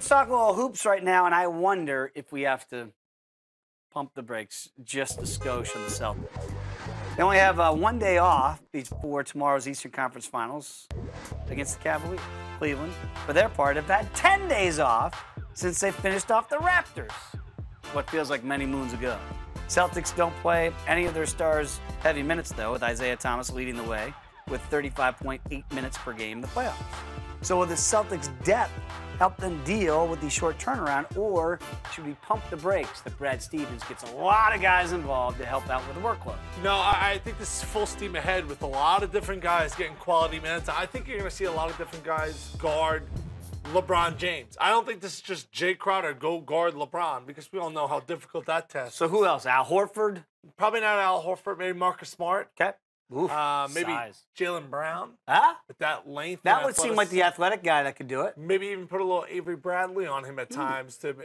let's talk a little hoops right now, and I wonder if we have to pump the brakes just a skosh on the Celtics. They only have 1 day off before tomorrow's Eastern Conference Finals against the Cavaliers. Cleveland, for their part, have had 10 days off since they finished off the Raptors, what feels like many moons ago. Celtics don't play any of their stars' heavy minutes, though, with Isaiah Thomas leading the way with 35.8 minutes per game in the playoffs. So will the Celtics' depth help them deal with the short turnaround, or should we pump the brakes that Brad Stevens gets a lot of guys involved to help out with the workload? No, I think this is full steam ahead with a lot of different guys getting quality minutes. I think you're going to see a lot of different guys guard LeBron James. I don't think this is just Jay Crowder go guard LeBron, because we all know how difficult that test is. So who else? Al Horford? Probably not Al Horford. Maybe Marcus Smart. Okay. Oof, maybe size. Jaylen Brown. Huh? With that length. That would seem like the athletic guy that could do it. Maybe even put a little Avery Bradley on him at times to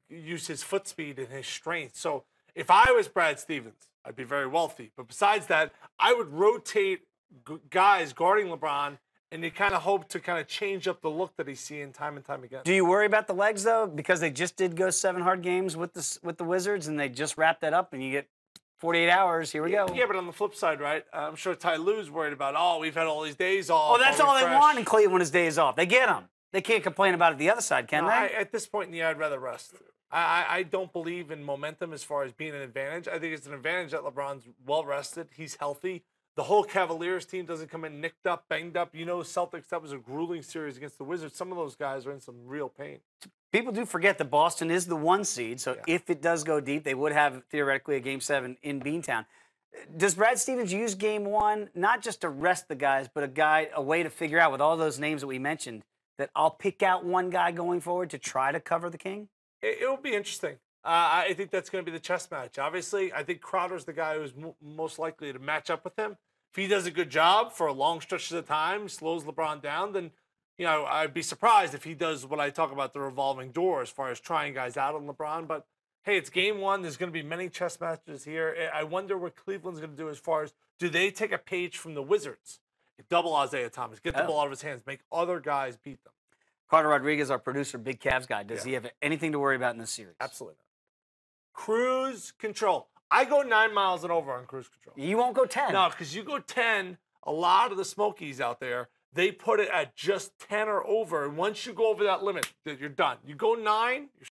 use his foot speed and his strength. So if I was Brad Stevens, I'd be very wealthy. But besides that, I would rotate guys guarding LeBron, and you kind of hope to kind of change up the look that he's seeing time and time again. Do you worry about the legs, though? Because they just did go 7 hard games with the Wizards, and they just wrapped that up, and you get 48 hours, here we go. Yeah, but on the flip side, right, I'm sure Ty Lue's worried about, we've had all these days off. Oh, that's all they want in Cleveland is days off. They get them. They can't complain about it the other side, can they? At this point in the year, I'd rather rest. I don't believe in momentum as far as being an advantage. I think it's an advantage that LeBron's well-rested. He's healthy. The whole Cavaliers team doesn't come in nicked up, banged up. You know, Celtics, that was a grueling series against the Wizards. Some of those guys are in some real pain. People do forget that Boston is the 1 seed, so if it does go deep, they would have theoretically a Game 7 in Beantown. Does Brad Stevens use Game 1 not just to rest the guys, but a way to figure out with all those names that we mentioned that I'll pick out one guy going forward to try to cover the king? It will be interesting. I think that's going to be the chess match. Obviously, I think Crowder's the guy who's most likely to match up with him. If he does a good job for a long stretches of time, slows LeBron down, then I'd be surprised if he does what I talk about, the revolving door, as far as trying guys out on LeBron. But hey, it's Game 1. There's going to be many chess matches here. I wonder what Cleveland's going to do as far as, do they take a page from the Wizards? Double Isaiah Thomas, get the ball out of his hands, make other guys beat them. Carter Rodriguez, our producer, big Cavs guy. Does he have anything to worry about in this series? Absolutely not. Cruise control. I go 9 miles and over on cruise control. You won't go 10. No, because you go 10, a lot of the Smokies out there, they put it at just 10 or over. And once you go over that limit, you're done. You go 9, you're